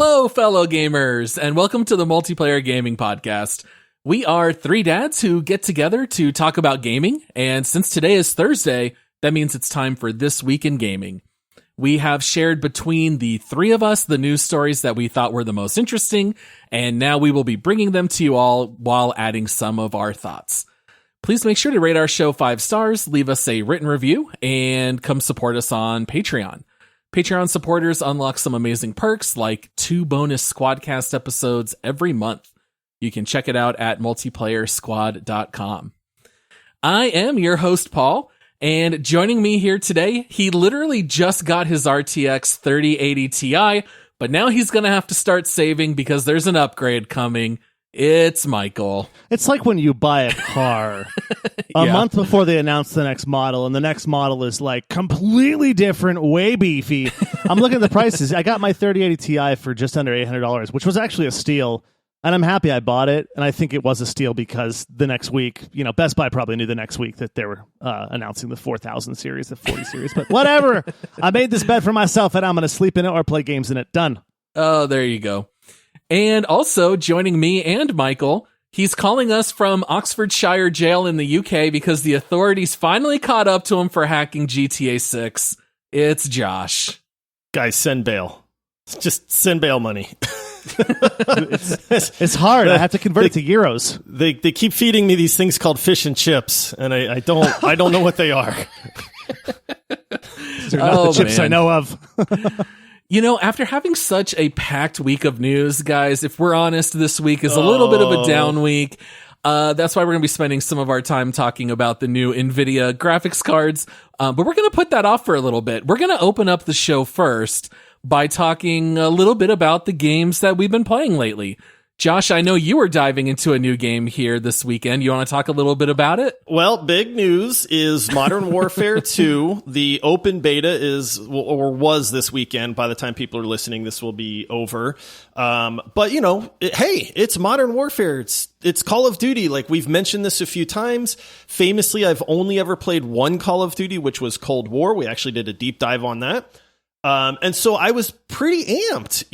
Hello, fellow gamers, and welcome to the Multiplayer Gaming Podcast. We are three dads who get together to talk about gaming, and since today is Thursday, that means it's time for This Week in Gaming. We have shared between the three of us the news stories that we thought were the most interesting, and now we will be bringing them to you all while adding some of our thoughts. Please make sure to rate our show 5 stars, leave us a written review, and come support us on Patreon. Patreon supporters unlock some amazing perks like 2 bonus Squadcast episodes every month. You can check it out at multiplayersquad.com. I am your host, Paul, and joining me here today, he literally just got his RTX 3080 Ti, but now he's going to have to start saving because there's an upgrade coming. It's Michael. It's like when you buy a car a month before they announce the next model, and the next model is like completely different, way beefy. I'm looking at the prices. I got my 3080 Ti for just under $800, which was actually a steal, and I'm happy I bought it, and I think it was a steal because the next week, Best Buy probably knew the next week that they were announcing the 4000 series, the 40 series, but whatever. I made this bet for myself, and I'm going to sleep in it or play games in it. Done. Oh, there you go. And also joining me and Michael, he's calling us from Oxfordshire jail in the UK because the authorities finally caught up to him for hacking GTA 6. It's Josh. Guys, send bail. Just send bail money. It's hard. I have to convert it to euros. They keep feeding me these things called fish and chips, and I don't know what they are. They're not the chips I know of. After having such a packed week of news, guys, if we're honest, this week is a little bit of a down week. That's why we're going to be spending some of our time talking about the new Nvidia graphics cards. But we're going to put that off for a little bit. We're going to open up the show first by talking a little bit about the games that we've been playing lately. Josh, I know you were diving into a new game here this weekend. You want to talk a little bit about it? Well, big news is Modern Warfare 2. The open beta is, or was this weekend. By the time people are listening, this will be over. But hey, it's Modern Warfare. It's Call of Duty. Like, we've mentioned this a few times. Famously, I've only ever played one Call of Duty, which was Cold War. We actually did a deep dive on that. And so I was pretty amped,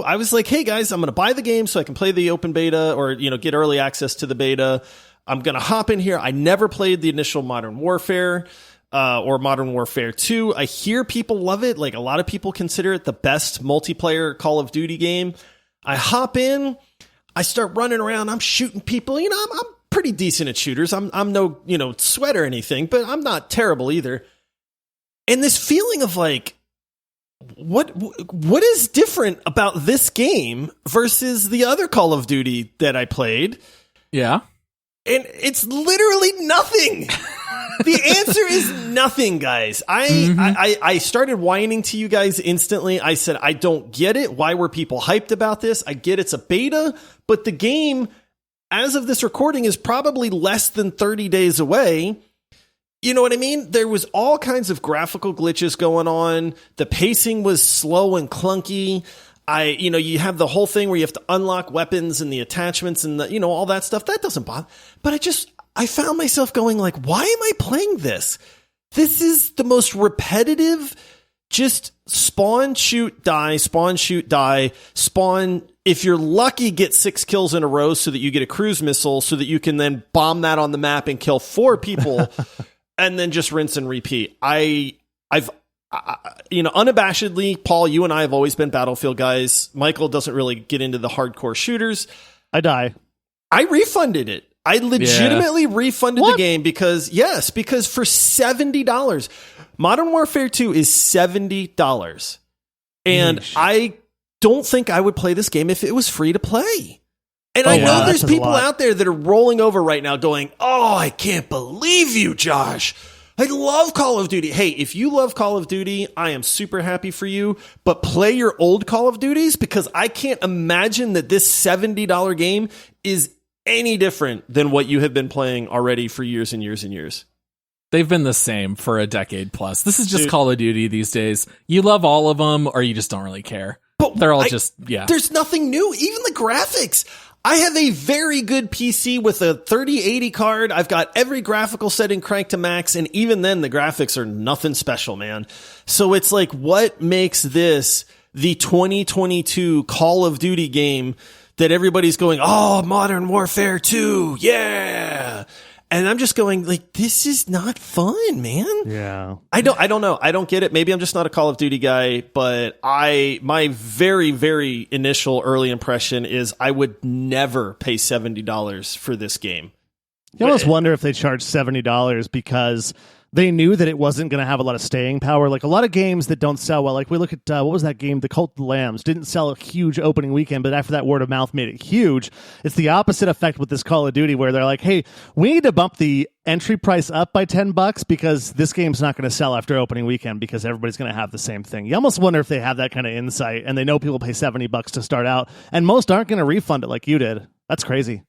I was like, hey guys, I'm going to buy the game so I can play the open beta or, get early access to the beta. I'm going to hop in here. I never played the initial Modern Warfare, or Modern Warfare 2. I hear people love it. Like, a lot of people consider it the best multiplayer Call of Duty game. I hop in, I start running around. I'm shooting people. I'm pretty decent at shooters. I'm no, sweat or anything, but I'm not terrible either. And this feeling of like, what is different about this game versus the other Call of Duty that I played? Yeah. And it's literally nothing. The answer is nothing, guys. I started whining to you guys instantly. I said, I don't get it. Why were people hyped about this? I get it's a beta, but the game, as of this recording, is probably less than 30 days away. You know what I mean? There was all kinds of graphical glitches going on. The pacing was slow and clunky. You have the whole thing where you have to unlock weapons and the attachments and all that stuff. That doesn't bother. But I found myself going like, why am I playing this? This is the most repetitive, just spawn, shoot, die, spawn, shoot, die, spawn. If you're lucky, get 6 kills in a row so that you get a cruise missile so that you can then bomb that on the map and kill 4 people. And then just rinse and repeat. I've unabashedly, Paul, you and I have always been Battlefield guys. Michael doesn't really get into the hardcore shooters. I die. I refunded it. I legitimately refunded the game because for $70, Modern Warfare 2 is $70. And I don't think I would play this game if it was free to play. And I know there's people out there that are rolling over right now going, oh, I can't believe you, Josh. I love Call of Duty. Hey, if you love Call of Duty, I am super happy for you. But play your old Call of Duties because I can't imagine that this $70 game is any different than what you have been playing already for years and years and years. They've been the same for a decade plus. This is just Call of Duty these days. You love all of them or you just don't really care. But they're all there's nothing new. Even the graphics. I have a very good PC with a 3080 card. I've got every graphical setting cranked to max, and even then the graphics are nothing special, man. So it's like, what makes this the 2022 Call of Duty game that everybody's going, oh, Modern Warfare 2, yeah. And I'm just going, like, this is not fun, man. Yeah. I don't know. I don't get it. Maybe I'm just not a Call of Duty guy, but my very, very initial early impression is I would never pay $70 for this game. You almost wonder if they charged $70 because they knew that it wasn't going to have a lot of staying power. Like a lot of games that don't sell well. Like we look at, what was that game? The Cult of the Lambs didn't sell a huge opening weekend, but after that word of mouth made it huge. It's the opposite effect with this Call of Duty where they're like, hey, we need to bump the entry price up by $10 because this game's not going to sell after opening weekend because everybody's going to have the same thing. You almost wonder if they have that kind of insight and they know people pay $70 to start out and most aren't going to refund it like you did. That's crazy.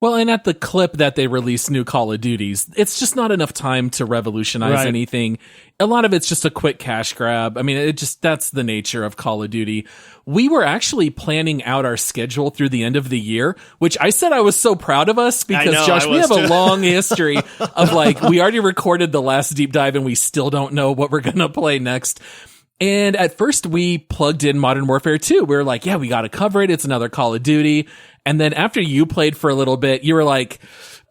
Well, and at the clip that they release new Call of Duties, it's just not enough time to revolutionize anything. A lot of it's just a quick cash grab. I mean, that's the nature of Call of Duty. We were actually planning out our schedule through the end of the year, which I said I was so proud of us because, Josh, we have a long history of like, we already recorded the last deep dive and we still don't know what we're going to play next. And at first we plugged in Modern Warfare 2. We were like, yeah, we got to cover it. It's another Call of Duty. And then after you played for a little bit, you were like,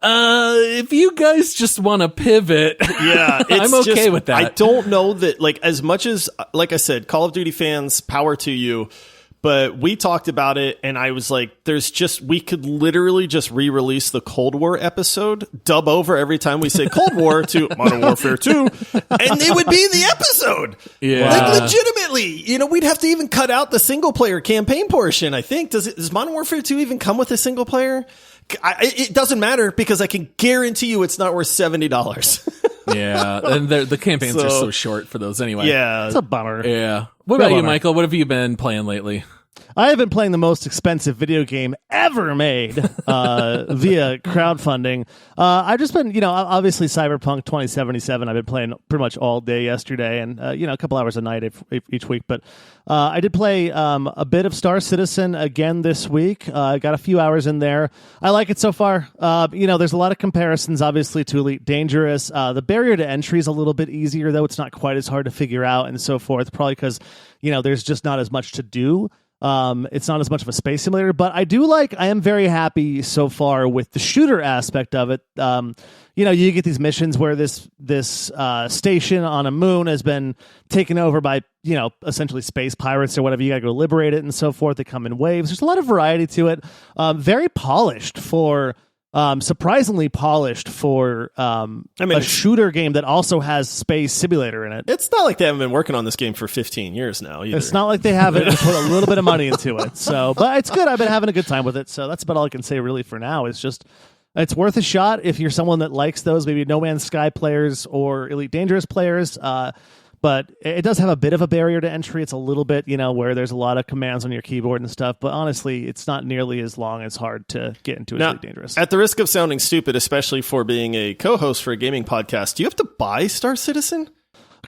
if you guys just want to pivot, yeah, I'm okay with that. I don't know that, like, as much as, like I said, Call of Duty fans, power to you. But we talked about it, and I was like, we could literally just re-release the Cold War episode, dub over every time we say Cold War to Modern Warfare 2, and it would be the episode. Yeah. Like, legitimately. We'd have to even cut out the single-player campaign portion, I think. Does Modern Warfare 2 even come with a single player? It doesn't matter, because I can guarantee you it's not worth $70. Yeah, and the campaigns are so short for those anyway. Yeah. It's a bummer. Yeah. What about you, Michael? What have you been playing lately? I have been playing the most expensive video game ever made via crowdfunding. I've just been, obviously Cyberpunk 2077. I've been playing pretty much all day yesterday and, a couple hours a night each week. But I did play a bit of Star Citizen again this week. I got a few hours in there. I like it so far. There's a lot of comparisons, obviously, to Elite Dangerous. The barrier to entry is a little bit easier, though. It's not quite as hard to figure out and so forth, probably because, there's just not as much to do. It's not as much of a space simulator, but I am very happy so far with the shooter aspect of it. You get these missions where this station on a moon has been taken over by, essentially space pirates or whatever. You gotta go liberate it and so forth. They come in waves. There's a lot of variety to it. Very polished for, surprisingly polished for a shooter game that also has space simulator in it. It's not like they haven't been working on this game for 15 years now either. It's not like they haven't put a little bit of money into it. So, but it's good. I've been having a good time with it. So that's about all I can say really for now. It's just, it's worth a shot if you're someone that likes those, maybe No Man's Sky players or Elite Dangerous players. But it does have a bit of a barrier to entry. It's a little bit, where there's a lot of commands on your keyboard and stuff. But honestly, it's not nearly as long as hard to get into Elite Dangerous. At the risk of sounding stupid, especially for being a co-host for a gaming podcast, do you have to buy Star Citizen?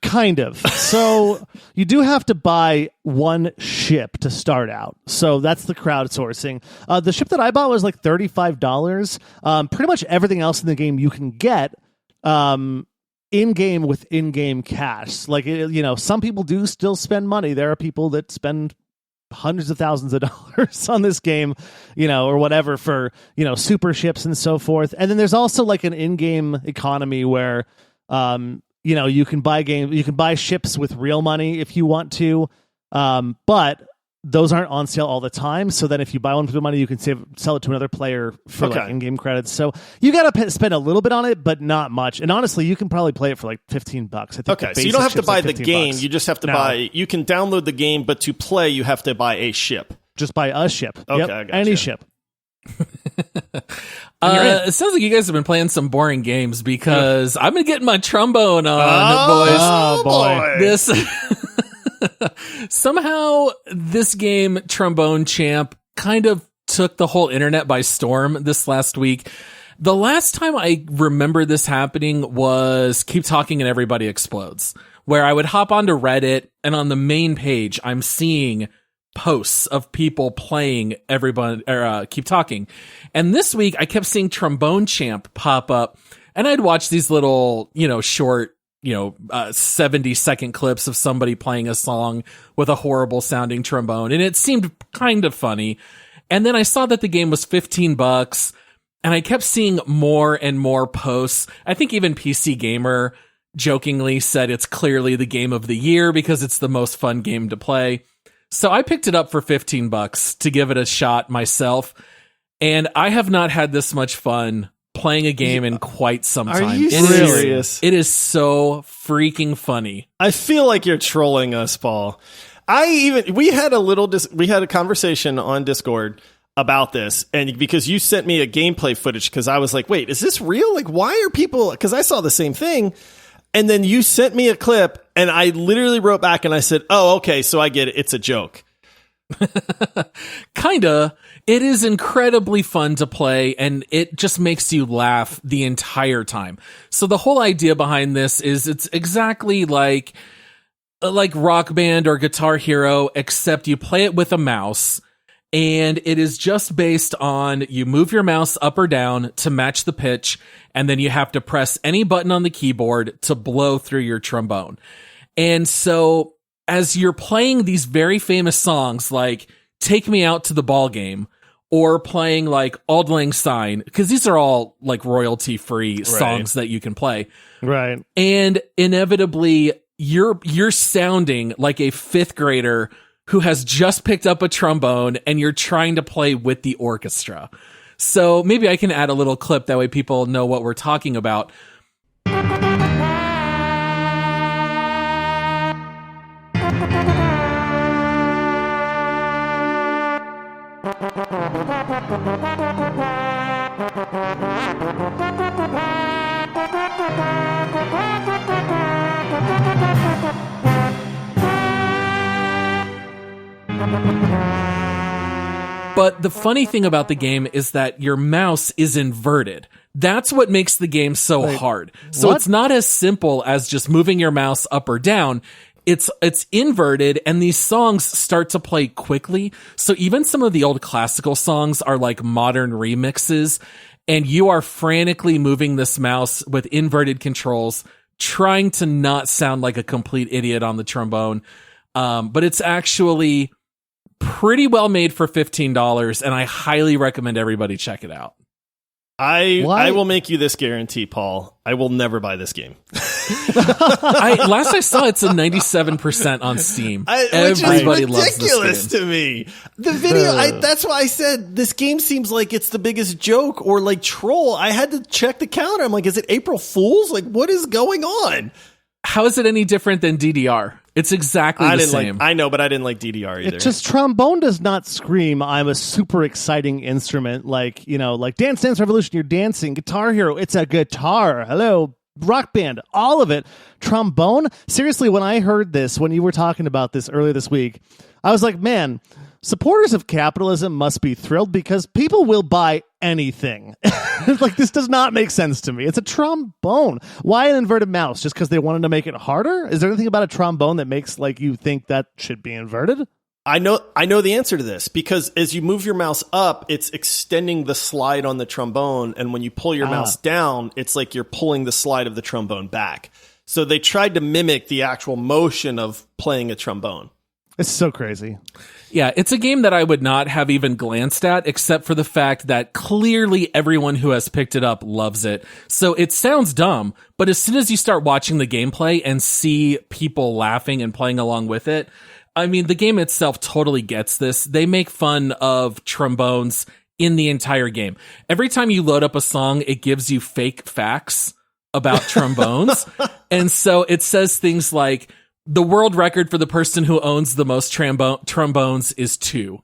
Kind of. So you do have to buy one ship to start out. So that's the crowdsourcing. The ship that I bought was like $35. Pretty much everything else in the game you can get in-game with in-game cash. Like, some people do still spend money. There are people that spend hundreds of thousands of dollars on this game, or whatever for, super ships and so forth. And then there's also like an in-game economy where, you can buy ships with real money if you want to. But those aren't on sale all the time. So then if you buy one for the money, you can sell it to another player for like in-game credits. So you got to spend a little bit on it, but not much. And honestly, you can probably play it for like $15. I think. Okay, so you don't have to buy the game. You just have to buy. You can download the game, but to play, you have to buy a ship. Just buy a ship. Okay, yep, I gotcha. Any ship. It sounds like you guys have been playing some boring games because I've been getting my trombone on, boys. Oh boy. This somehow this game, Trombone Champ, kind of took the whole internet by storm this last week. The last time I remember this happening was Keep Talking and Everybody Explodes, where I would hop onto Reddit and on the main page, I'm seeing posts of people playing everybody or Keep Talking. And this week I kept seeing Trombone Champ pop up and I'd watch these little, short 70-second clips of somebody playing a song with a horrible sounding trombone, and it seemed kind of funny. And then I saw that the game was $15, and I kept seeing more and more posts. I think even PC Gamer jokingly said it's clearly the game of the year because it's the most fun game to play. So I picked it up for $15 to give it a shot myself, and I have not had this much fun playing a game in quite some time. Are you serious? It is so freaking funny. I feel like you're trolling us, Paul. We had a conversation on Discord about this, and because you sent me a gameplay footage, because I was like, wait, is this real? Like, why are people, because I saw the same thing, and then you sent me a clip, and I literally wrote back and I said, oh, okay, so I get it. It's a joke. Kinda. It is incredibly fun to play, and it just makes you laugh the entire time. So the whole idea behind this is it's exactly like Rock Band or Guitar Hero, except you play it with a mouse, and it is just based on you move your mouse up or down to match the pitch, and then you have to press any button on the keyboard to blow through your trombone. And so as you're playing these very famous songs like Take Me Out to the Ball Game, or playing like Auld Lang Syne, because these are all like royalty free songs that you can play. Right. And inevitably you're sounding like a fifth grader who has just picked up a trombone, and you're trying to play with the orchestra. So maybe I can add a little clip, that way people know what we're talking about. But the funny thing about the game is that your mouse is inverted. That's what makes the game so hard. So it's not as simple as just moving your mouse up or down. It's inverted, and these songs start to play quickly. So even some of the old classical songs are like modern remixes, and you are frantically moving this mouse with inverted controls, trying to not sound like a complete idiot on the trombone. But it's actually pretty well made for $15, and I highly recommend everybody check it out. I will make you this guarantee, Paul. I will never buy this game. Last I saw, it's a 97% on Steam. Everybody loves this game. Ridiculous to me. The video, that's why I said this game seems like it's the biggest joke or like troll. I had to check the counter. I'm like, is it April Fool's? Like, what is going on? How is it any different than DDR? It's exactly the same. I know, but I didn't like DDR either. It's just trombone does not scream, I'm a super exciting instrument. Like Dance Dance Revolution, you're dancing. Guitar Hero, it's a guitar. Hello. Rock Band, all of it. Trombone? Seriously, when I heard this, when you were talking about this earlier this week, I was like, man, supporters of capitalism must be thrilled because people will buy anything. Like, this does not make sense to me. It's a trombone. Why an inverted mouse? Just because they wanted to make it harder? Is there anything about a trombone that makes like you think that should be inverted? I know the answer to this, because as you move your mouse up, it's extending the slide on the trombone, and when you pull your mouse down, it's like you're pulling the slide of the trombone back. So they tried to mimic the actual motion of playing a trombone. It's so crazy. Yeah, it's a game that I would not have even glanced at, except for the fact that clearly everyone who has picked it up loves it. So it sounds dumb, but as soon as you start watching the gameplay and see people laughing and playing along with it, I mean, the game itself totally gets this. They make fun of trombones in the entire game. Every time you load up a song, it gives you fake facts about trombones. And so it says things like, the world record for the person who owns the most trombones is 2.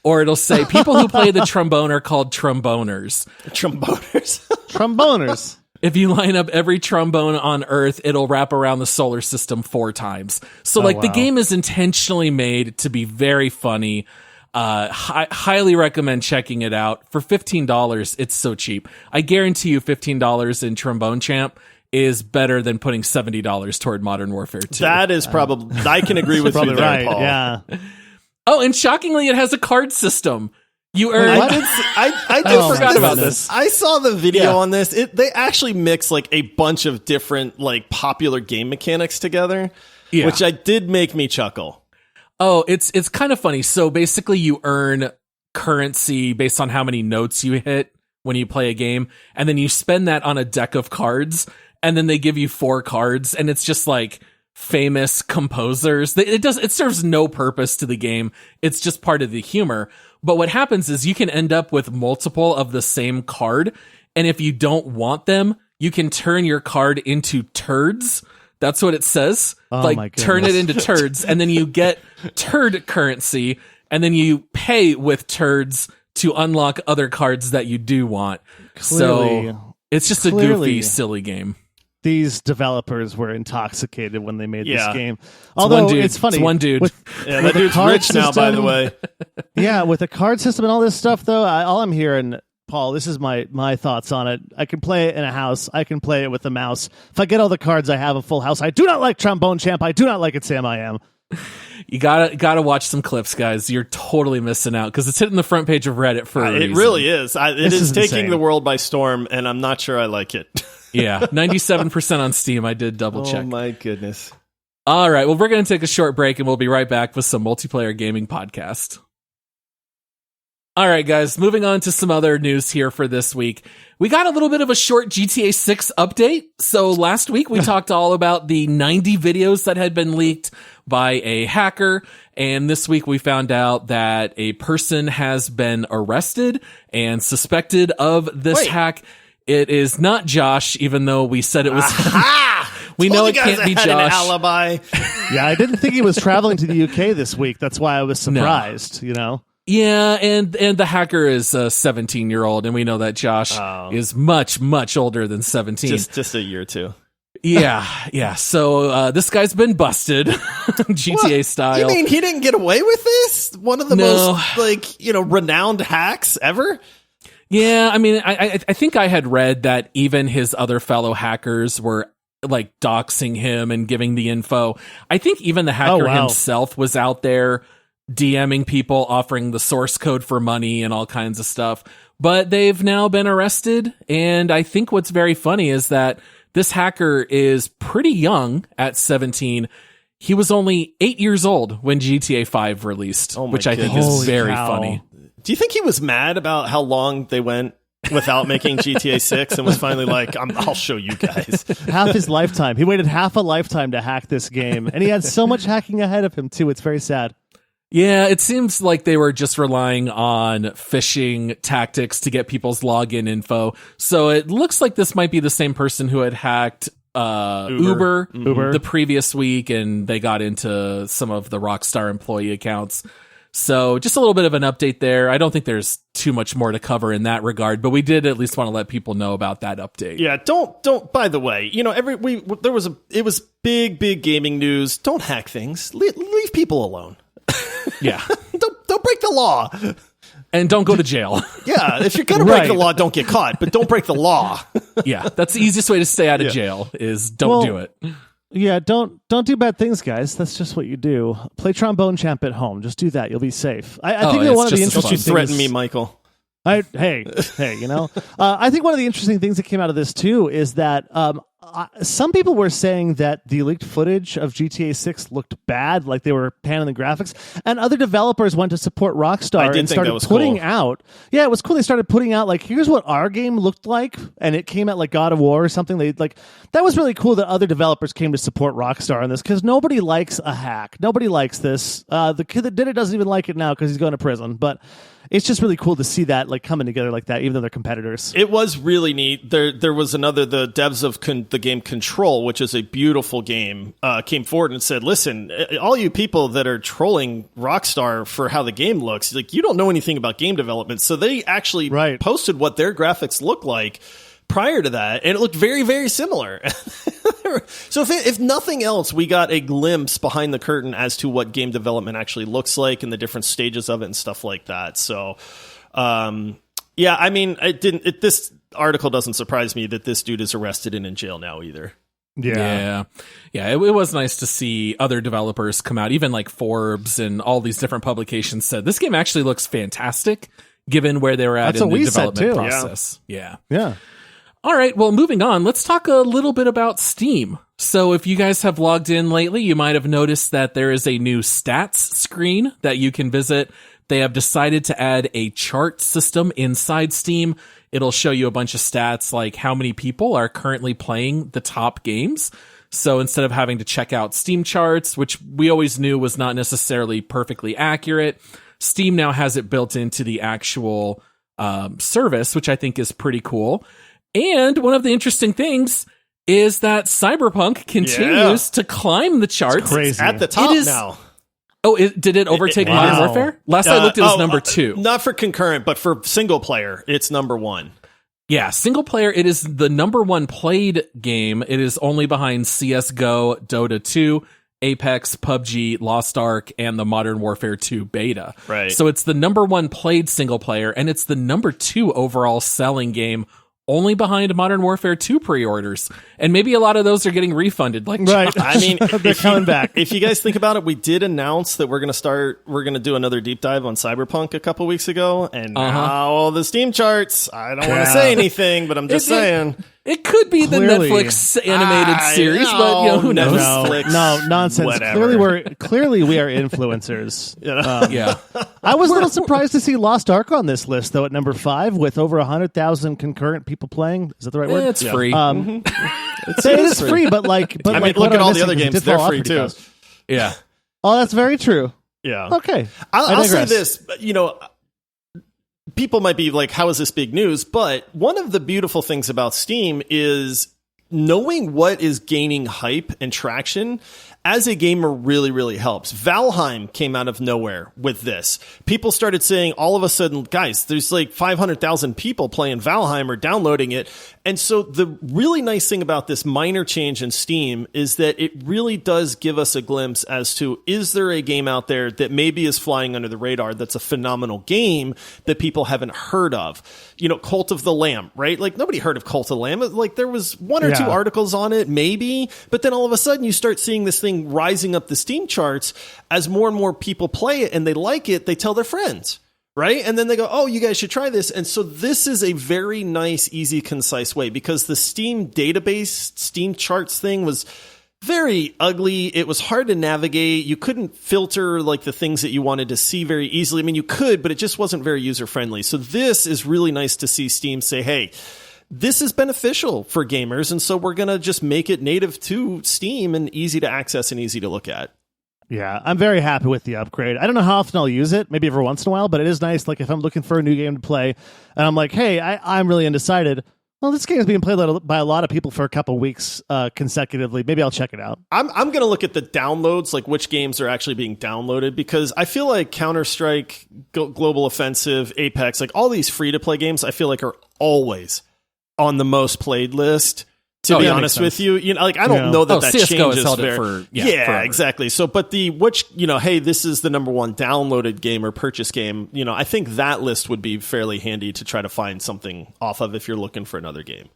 Or it'll say, people who play the trombone are called tromboners. Tromboners. If you line up every trombone on Earth, it'll wrap around the solar system 4 times. So, the game is intentionally made to be very funny. Highly recommend checking it out. For $15, it's so cheap. I guarantee you $15 in Trombone Champ is better than putting $70 toward Modern Warfare 2. That is probably... I can agree with you there, right, Paul. Yeah. Oh, and shockingly, it has a card system. You earn. I forgot about this. I saw the video on this. They actually mix like a bunch of different like popular game mechanics together, which did make me chuckle. Oh, it's kind of funny. So basically, you earn currency based on how many notes you hit when you play a game, and then you spend that on a deck of cards, and then they give you 4 cards, and it's just like famous composers. It serves no purpose to the game. It's just part of the humor. But what happens is you can end up with multiple of the same card, and if you don't want them, you can turn your card into turds. That's what it says. Like, turn it into turds, and then you get turd currency, and then you pay with turds to unlock other cards that you do want. So it's just a goofy, silly game. These developers were intoxicated when they made this game. Although it's funny. It's one dude. That dude's rich now, by the way. Yeah, with the card system and all this stuff, though, all I'm hearing, Paul, this is my thoughts on it. I can play it in a house. I can play it with a mouse. If I get all the cards, I have a full house. I do not like Trombone Champ. I do not like it, Sam I Am. You gotta watch some clips, guys. You're totally missing out because it's hitting the front page of Reddit for a reason. It really is. It is taking insane. The world by storm, and I'm not sure I like it. Yeah, 97% on Steam. I did double check. Oh my goodness. All right, well, we're going to take a short break, and we'll be right back with some multiplayer gaming podcast. All right, guys, moving on to some other news here for this week. We got a little bit of a short GTA 6 update. So last week we talked all about the 90 videos that had been leaked by a hacker. And this week we found out that a person has been arrested and suspected of this hack. It is not Josh, even though we said it was. We know it can't be Josh. An alibi. Yeah, I didn't think he was traveling to the UK this week. That's why I was surprised, you know? Yeah, and the hacker is a 17-year-old, and we know that Josh is much, much older than 17. Just a year or two. Yeah. So this guy's been busted, GTA style. You mean he didn't get away with this? One of the most, renowned hacks ever? Yeah, I mean, I think I had read that even his other fellow hackers were like doxing him and giving the info. I think even the hacker himself was out there DMing people, offering the source code for money and all kinds of stuff. But they've now been arrested. And I think what's very funny is that this hacker is pretty young at 17. He was only 8 years old when GTA 5 released, which I think is very funny. Do you think he was mad about how long they went without making GTA 6 and was finally like, I'll show you guys? Half his lifetime. He waited half a lifetime to hack this game. And he had so much hacking ahead of him, too. It's very sad. Yeah, it seems like they were just relying on phishing tactics to get people's login info. So it looks like this might be the same person who had hacked Uber the previous week, and they got into some of the Rockstar employee accounts. So just a little bit of an update there. I don't think there's too much more to cover in that regard, but we did at least want to let people know about that update. Yeah, don't. By the way, it was big gaming news. Don't hack things. Leave people alone. Yeah. Don't break the law. And don't go to jail. Yeah, if you're going to break the law, don't get caught, but don't break the law. Yeah, that's the easiest way to stay out of jail is don't do it. Yeah, don't do bad things, guys. That's just what you do. Play Trombone Champ at home. Just do that. You'll be safe. I think that one of the interesting things... Don't you threaten me, Michael. Hey, you know? I think one of the interesting things that came out of this, too, is that some people were saying that the leaked footage of GTA 6 looked bad, like they were panning the graphics, and other developers went to support Rockstar and started putting out... Yeah, it was cool. They started putting out, like, here's what our game looked like, and it came out like God of War or something. That was really cool that other developers came to support Rockstar on this, because nobody likes a hack. Nobody likes this. The kid that did it doesn't even like it now because he's going to prison, but... It's just really cool to see that coming together like that, even though they're competitors. It was really neat. There was the devs of the game Control, which is a beautiful game, came forward and said, listen, all you people that are trolling Rockstar for how the game looks, you don't know anything about game development. So they actually posted what their graphics look like prior to that, and it looked very, very similar. So if nothing else, we got a glimpse behind the curtain as to what game development actually looks like and the different stages of it and stuff like that. So, yeah, I mean, this article doesn't surprise me that this dude is arrested and in jail now either. Yeah. It was nice to see other developers come out, even like Forbes and all these different publications said this game actually looks fantastic. given where they were at That's in what the we said, development too. process. Yeah. All right, well, moving on, let's talk a little bit about Steam. So if you guys have logged in lately, you might have noticed that there is a new stats screen that you can visit. They have decided to add a chart system inside Steam. It'll show you a bunch of stats like how many people are currently playing the top games. So instead of having to check out Steam charts, which we always knew was not necessarily perfectly accurate, Steam now has it built into the actual service, which I think is pretty cool. And one of the interesting things is that Cyberpunk continues to climb the charts. It's crazy. It's at the top now. Oh, did it overtake Modern Warfare? Last I looked, it was number 2. Not for concurrent, but for single player, it's number 1. Yeah, single player, it is the number 1 played game. It is only behind CSGO, Dota 2, Apex, PUBG, Lost Ark, and the Modern Warfare 2 beta. Right. So it's the number 1 played single player, and it's the number 2 overall selling game, only behind Modern Warfare 2 pre-orders. And maybe a lot of those are getting refunded. Like, Right. I mean, they're coming back. If you guys think about it, we did announce that we're going to do another deep dive on Cyberpunk a couple weeks ago. And now the Steam charts, I don't want to say anything, but I'm just saying. It could be Clearly. the Netflix animated series, but who knows? Netflix. No, nonsense. Whatever. Clearly we are influencers. Yeah. I was a little surprised to see Lost Ark on this list, though, at number 5 with over 100,000 concurrent people playing. Is that the right word? It's free. It is free, but I mean, like, look what at I'm all the missing other is it games. did They're fall off free, pretty too. fast. Yeah. Oh, that's very true. Yeah. Okay. I'll say digress. this, people might be like, how is this big news? But one of the beautiful things about Steam is knowing what is gaining hype and traction as a gamer really, really helps. Valheim came out of nowhere with this. People started saying all of a sudden, guys, there's like 500,000 people playing Valheim or downloading it. And so the really nice thing about this minor change in Steam is that it really does give us a glimpse as to, is there a game out there that maybe is flying under the radar that's a phenomenal game that people haven't heard of? You know, Cult of the Lamb, right? Like, nobody heard of Cult of the Lamb. Like, there was one or two articles on it, maybe, but then all of a sudden you start seeing this thing rising up the Steam charts as more and more people play it and they like it, they tell their friends. Right? And then they go, oh, you guys should try this. And so this is a very nice, easy, concise way, because the Steam database, Steam charts thing was very ugly. It was hard to navigate. You couldn't filter like the things that you wanted to see very easily. I mean, you could, but it just wasn't very user friendly. So this is really nice to see Steam say, hey, this is beneficial for gamers. And so we're going to just make it native to Steam and easy to access and easy to look at. Yeah, I'm very happy with the upgrade. I don't know how often I'll use it, maybe every once in a while, but it is nice. Like, if I'm looking for a new game to play and I'm like, hey, I'm really undecided. Well, this game is being played by a lot of people for a couple weeks consecutively. Maybe I'll check it out. I'm going to look at the downloads, like which games are actually being downloaded, because I feel like Counter-Strike, Global Offensive, Apex, like all these free-to-play games, I feel like are always on the most played list. To be honest with you, like, I don't know that CSGO changes has held very. it for forever. Exactly. So, but hey, this is the number 1 downloaded game or purchase game. I think that list would be fairly handy to try to find something off of if you're looking for another game.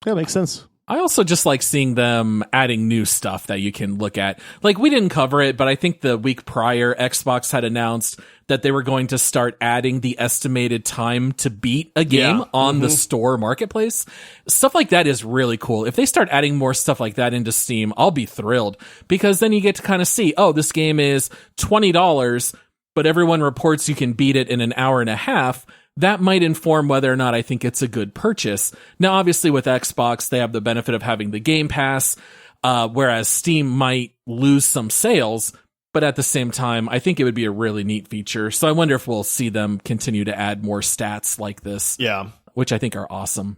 Yeah, makes sense. I also just like seeing them adding new stuff that you can look at. Like, we didn't cover it, but I think the week prior, Xbox had announced that they were going to start adding the estimated time to beat a game on the store marketplace. Stuff like that is really cool. If they start adding more stuff like that into Steam, I'll be thrilled, because then you get to kind of see, oh, this game is $20, but everyone reports you can beat it in an hour and a half. That might inform whether or not I think it's a good purchase. Now, obviously, with Xbox, they have the benefit of having the Game Pass, whereas Steam might lose some sales. But at the same time, I think it would be a really neat feature. So I wonder if we'll see them continue to add more stats like this. Yeah. Which I think are awesome.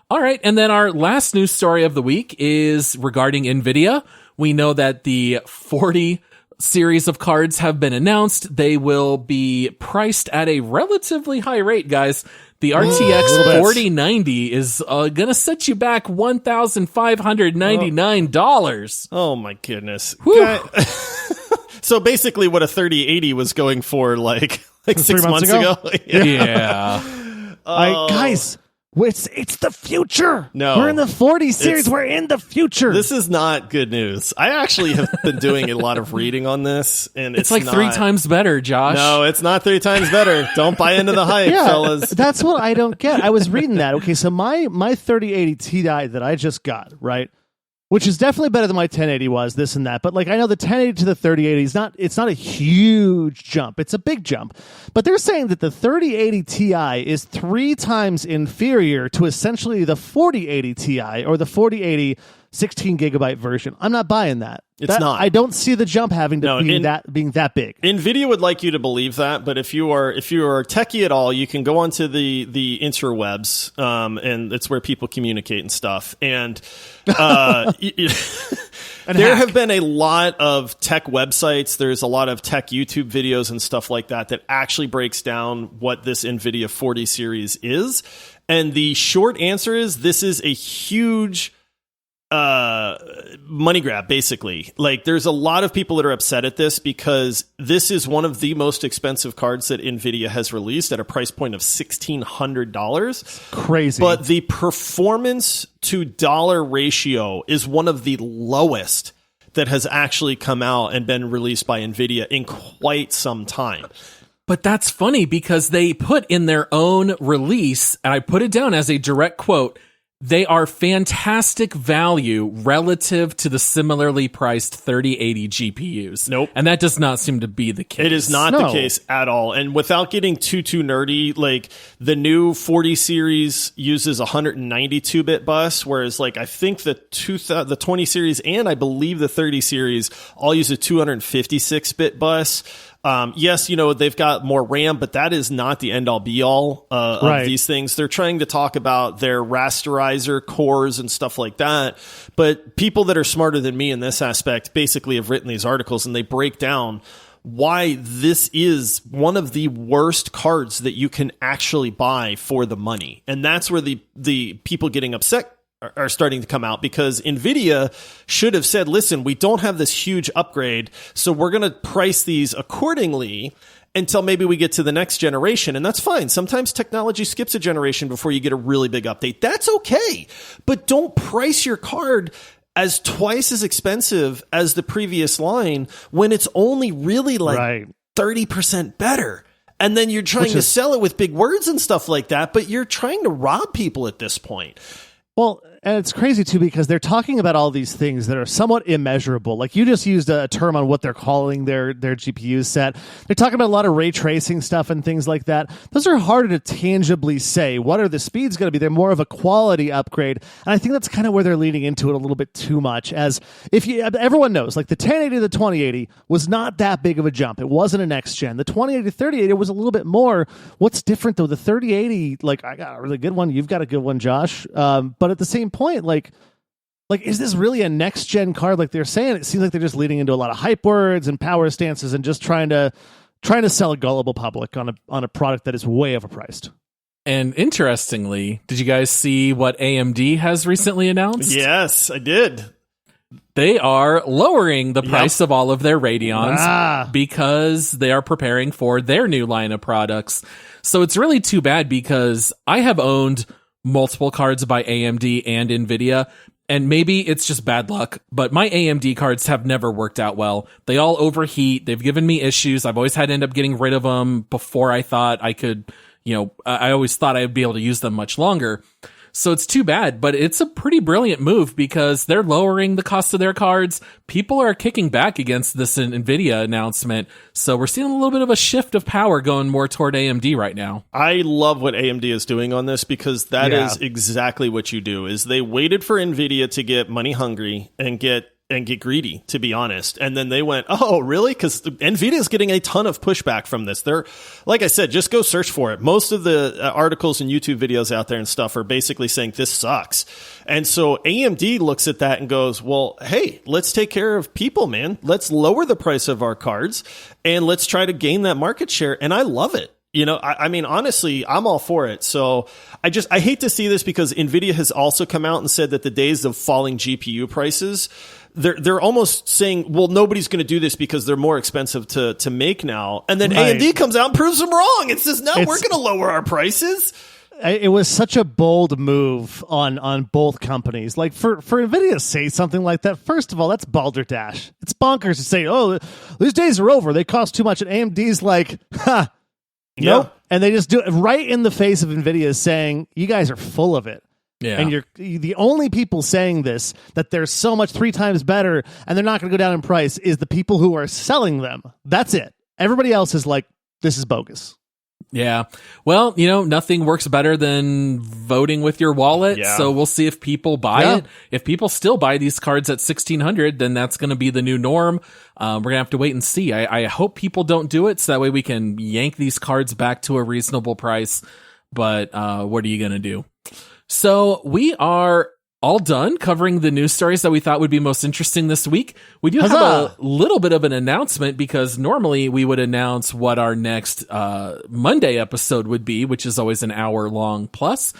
All right. And then our last news story of the week is regarding Nvidia. We know that the 40 series of cards have been announced. They will be priced at a relatively high rate, guys. The RTX 4090 is going to set you back $1,599. Oh my goodness. So basically what a 3080 was going for like 6 months ago. Yeah. Guys, It's the future. No. We're in the 40 series. We're in the future. This is not good news. I actually have been doing a lot of reading on this, and it's like not, 3 times better, Josh. No, it's not 3 times better. Don't buy into the hype, fellas. That's what I don't get. I was reading that. Okay, so my 3080 Ti that I just got, right? Which is definitely better than my 1080 was, this and that. But like I know the 1080 to the 3080 is it's not a huge jump. It's a big jump. But they're saying that the 3080 Ti is 3 times inferior to essentially the 4080 Ti or the 4080 16 gigabyte version. I'm not buying that. It's not. I don't see the jump having to being that big. Nvidia would like you to believe that, but if you are techie at all, you can go onto the interwebs, and it's where people communicate and stuff. And there have been a lot of tech websites. There's a lot of tech YouTube videos and stuff like that actually breaks down what this Nvidia 40 series is. And the short answer is this is a huge money grab, basically. Like, there's a lot of people that are upset at this because this is one of the most expensive cards that Nvidia has released at a price point of $1,600. Crazy. But the performance to dollar ratio is one of the lowest that has actually come out and been released by Nvidia in quite some time. But that's funny because they put in their own release, and I put it down as a direct quote, they are fantastic value relative to the similarly priced 3080 GPUs. Nope. And that does not seem to be the case. It is not the case at all. And without getting too nerdy, like the new 40 series uses 192-bit bus, whereas like I think the 20 series and I believe the 30 series all use a 256-bit bus. Yes, they've got more RAM, but that is not the end all be all of these things. They're trying to talk about their rasterizer cores and stuff like that. But people that are smarter than me in this aspect basically have written these articles, and they break down why this is one of the worst cards that you can actually buy for the money. And that's where the people getting upset are starting to come out, because Nvidia should have said, listen, we don't have this huge upgrade, so we're going to price these accordingly until maybe we get to the next generation. And that's fine. Sometimes technology skips a generation before you get a really big update. That's okay. But don't price your card as twice as expensive as the previous line when it's only really like 30% better. And then you're trying to sell it with big words and stuff like that, but you're trying to rob people at this point. Well, and it's crazy, too, because they're talking about all these things that are somewhat immeasurable. Like, you just used a term on what they're calling their GPU set. They're talking about a lot of ray tracing stuff and things like that. Those are harder to tangibly say. What are the speeds going to be? They're more of a quality upgrade. And I think that's kind of where they're leaning into it a little bit too much. As everyone knows, like the 1080 to the 2080 was not that big of a jump. It wasn't a next gen. The 2080 to 3080 was a little bit more. What's different, though? The 3080, like, I got a really good one. You've got a good one, Josh. But at the same point, like is this really a next gen card like they're saying? It seems like they're just leading into a lot of hype words and power stances and just trying to sell a gullible public on a product that is way overpriced. And interestingly, did you guys see what AMD has recently announced? Yes, I did. They are lowering the price of all of their Radeons because they are preparing for their new line of products. So it's really too bad, because I have owned multiple cards by AMD and Nvidia, and maybe it's just bad luck, but my AMD cards have never worked out well. They all overheat. They've given me issues. I've always had to end up getting rid of them before I thought I could, I always thought I'd be able to use them much longer. So it's too bad, but it's a pretty brilliant move because they're lowering the cost of their cards. People are kicking back against this Nvidia announcement. So we're seeing a little bit of a shift of power going more toward AMD right now. I love what AMD is doing on this, because that is exactly what you do. Is they waited for Nvidia to get money hungry and get greedy, to be honest. And then they went, oh, really? Because NVIDIA is getting a ton of pushback from this. They're, like I said, just go search for it. Most of the articles and YouTube videos out there and stuff are basically saying this sucks. And so AMD looks at that and goes, well, hey, let's take care of people, man. Let's lower the price of our cards and let's try to gain that market share. And I love it. I mean, honestly, I'm all for it. So I hate to see this, because NVIDIA has also come out and said that the days of falling GPU prices, they're almost saying, well, nobody's going to do this because they're more expensive to make now. And then AMD comes out and proves them wrong. It says, no, we're going to lower our prices. it was such a bold move on both companies. Like for Nvidia to say something like that, first of all, that's balderdash. It's bonkers to say, oh, these days are over. They cost too much. And AMD's like, ha, nope. Yeah. And they just do it right in the face of Nvidia saying, you guys are full of it. Yeah. And you're the only people saying this, that they're so much 3 times better and they're not going to go down in price, is the people who are selling them. That's it. Everybody else is like, this is bogus. Yeah. Well, nothing works better than voting with your wallet. Yeah. So we'll see if people buy it. If people still buy these cards at $1,600, then that's going to be the new norm. We're going to have to wait and see. I hope people don't do it so that way we can yank these cards back to a reasonable price. But what are you going to do? So we are all done covering the news stories that we thought would be most interesting this week. We do have a little bit of an announcement, because normally we would announce what our next Monday episode would be, which is always an hour long plus.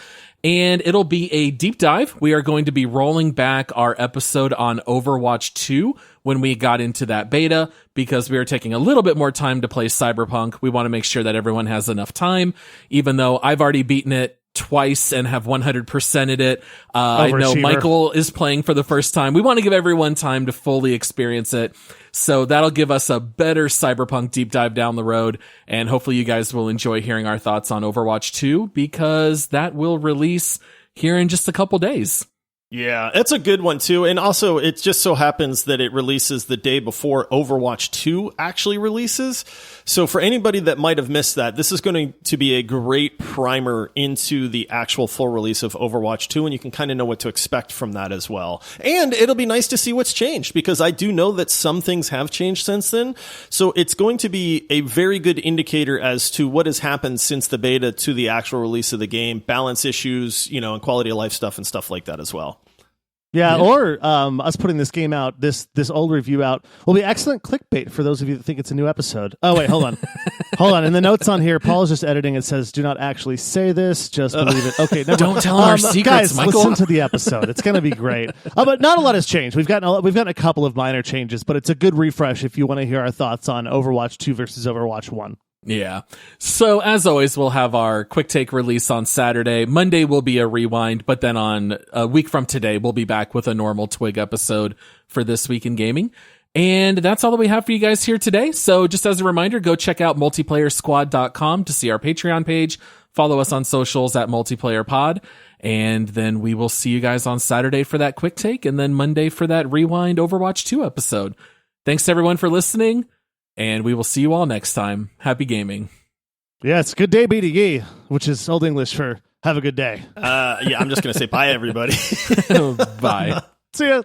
And it'll be a deep dive. We are going to be rolling back our episode on Overwatch 2 when we got into that beta, because we are taking a little bit more time to play Cyberpunk. We want to make sure that everyone has enough time, even though I've already beaten it twice and have 100%ed it. I know Michael is playing for the first time. We want to give everyone time to fully experience it. So that'll give us a better Cyberpunk deep dive down the road. And hopefully you guys will enjoy hearing our thoughts on Overwatch 2, because that will release here in just a couple days. Yeah, it's a good one too. And also, it just so happens that it releases the day before Overwatch 2 actually releases. So for anybody that might have missed that, this is going to be a great primer into the actual full release of Overwatch 2, and you can kind of know what to expect from that as well. And it'll be nice to see what's changed, because I do know that some things have changed since then. So it's going to be a very good indicator as to what has happened since the beta to the actual release of the game, balance issues, and quality of life stuff and stuff like that as well. Yeah, or us putting this game out, this old review out, will be excellent clickbait for those of you that think it's a new episode. Oh, wait, hold on. Hold on. In the notes on here, Paul's just editing. It says, do not actually say this, just believe it. Okay, never Don't tell our secrets, guys, Michael. Listen to the episode. It's going to be great. But not a lot has changed. We've gotten a couple of minor changes, but it's a good refresh if you want to hear our thoughts on Overwatch 2 versus Overwatch 1. Yeah. So as always, we'll have our quick take release on Saturday. Monday will be a rewind, but then on a week from today, we'll be back with a normal Twig episode for This Week in Gaming. And that's all that we have for you guys here today. So just as a reminder, go check out multiplayersquad.com to see our Patreon page. Follow us on socials at multiplayerpod. And then we will see you guys on Saturday for that quick take, and then Monday for that rewind Overwatch 2 episode. Thanks everyone for listening. And we will see you all next time. Happy gaming. Yeah, it's good day, BDE, which is Old English for have a good day. Yeah, I'm just going to say bye, everybody. Bye. See ya.